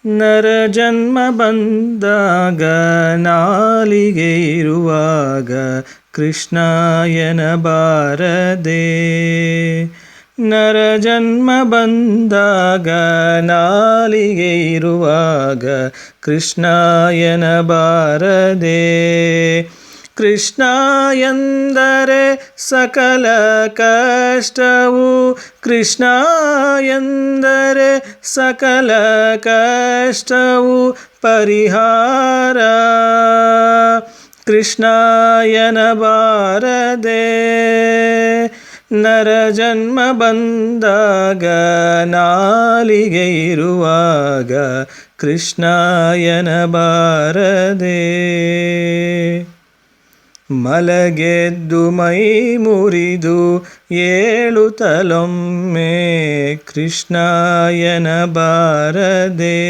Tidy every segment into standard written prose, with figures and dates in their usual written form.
ನರ ಜನ್ಮ ಬಂದಾಗ ನಾಲಿಗೆ ಇರುವಾಗ ಕೃಷ್ಣಾಯನ ಬಾರದೆ. ನರ ಜನ್ಮ ಬಂದಾಗ ನಾಲಿಗೆ ಇರುವಾಗ ಕೃಷ್ಣಾಯನ ಬಾರದೆ. ಕೃಷ್ಣ ಎಂದರೆ ಸಕಲ ಕಷ್ಟವು, ಕೃಷ್ಣ ಎಂದರೆ ಸಕಲ ಕಷ್ಟವು ಪರಿಹಾರ. ಕೃಷ್ಣಾಯನ ಬಾರದೆ. ನರ ಜನ್ಮ ಬಂದಾಗ ನಾಲಿಗೆ ಇರುವಾಗ ಕೃಷ್ಣಾಯನ ಬಾರದೆ. ಮಲಗೆದ್ದು ಮೈ ಮುರಿದು ಏಳುತ್ತಲೊಮ್ಮೆ ಕೃಷ್ಣಾಯನ ಬಾರದೆ.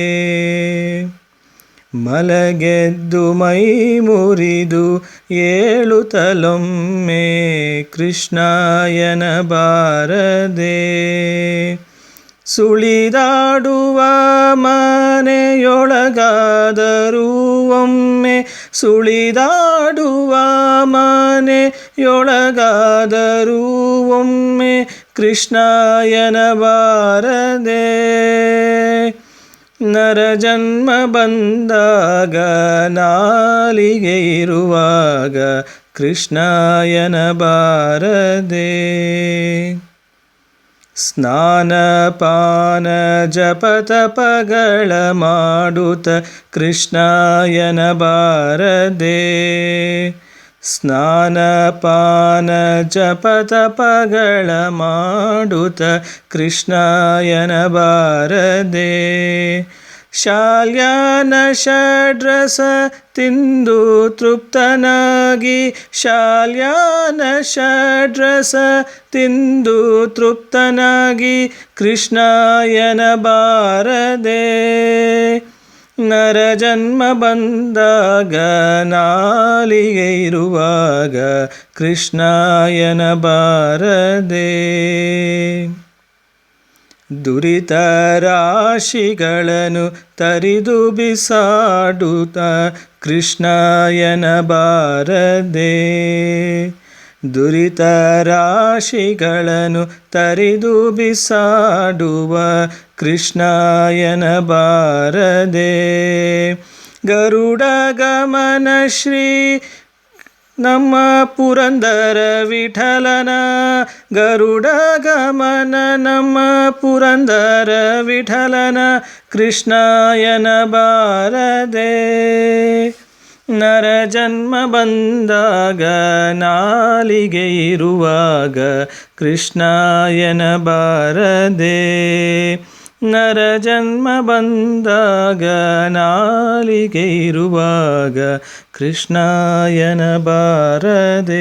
ಮಲಗೆದ್ದು ಮೈ ಮುರಿದು ಏಳುತ್ತಲೊಮ್ಮೆ ಕೃಷ್ಣಾಯನ ಬಾರದೆ. ಸುಳಿದಾಡುವ ಮನೆಯೊಳಗಾದರೂ ಒಮ್ಮೆ, ಸುಳಿದಾಡುವ ಮನೆಯೊಳಗಾದರೂ ಒಮ್ಮೆ ಕೃಷ್ಣಾಯನ ಬಾರದೆ. ನರ ಜನ್ಮ ಬಂದಾಗ ನಾಲಿಗೆ ಇರುವಾಗ ಕೃಷ್ಣಾಯನ ಬಾರದೆ. ಸ್ನಾನ ಪಾನ ಜಪ ತಪಗಳ ಮಾಡುತ್ತ ಕೃಷ್ಣಾಯನ ಬಾರದೆ. ಸ್ನಾನ ಪಾನ ಜಪ ತಪಗಳ ಮಾಡುತ್ತ ಕೃಷ್ಣಾಯನ ಬಾರದೆ. ಶಾಲ್ಯಾನ ಷಡ್ರಸ ತಿಂದು ತೃಪ್ತನಾಗಿ, ಶಾಲ್ಯಾನ ಷಡ್ರಸ ತಿಂದು ತೃಪ್ತನಾಗಿ ಕೃಷ್ಣಾಯನ ಬಾರದೆ. ನರ ಜನ್ಮ ಬಂದಾಗ ನಾಲಿಗೆ ಇರುವಾಗ ಕೃಷ್ಣಾಯನ ಬಾರದೆ. ದುರಿತ ರಾಶಿಗಳನ್ನು ತರಿದು ಬಿಸಾಡುತ್ತ ಕೃಷ್ಣಾಯನ ಬಾರದೆ. ದುರಿತ ರಾಶಿಗಳನ್ನು ತರಿದು ಬಿಸಾಡುವ ಕೃಷ್ಣಾಯನ ಬಾರದೆ. ಗರುಡ ಗಮನ ಶ್ರೀ ನಮ್ಮ ಪುರಂದರ ವಿಠಲನ, ಗರುಡ ಗಮನ ನಮ್ಮ ಪುರಂದರ ವಿಠಲನ ಕೃಷ್ಣಾಯನ ಬಾರದೆ. ನರ ಜನ್ಮ ಬಂದಾಗ ನಾಲಿಗೆ ಇರುವಾಗ ಕೃಷ್ಣಾಯನ ಬಾರದೆ. ನರ ಜನ್ಮ ಬಂದಾಗ ನಾಲಿಗೆ ಇರುವಾಗ ಕೃಷ್ಣಾಯನ ಬಾರದೆ.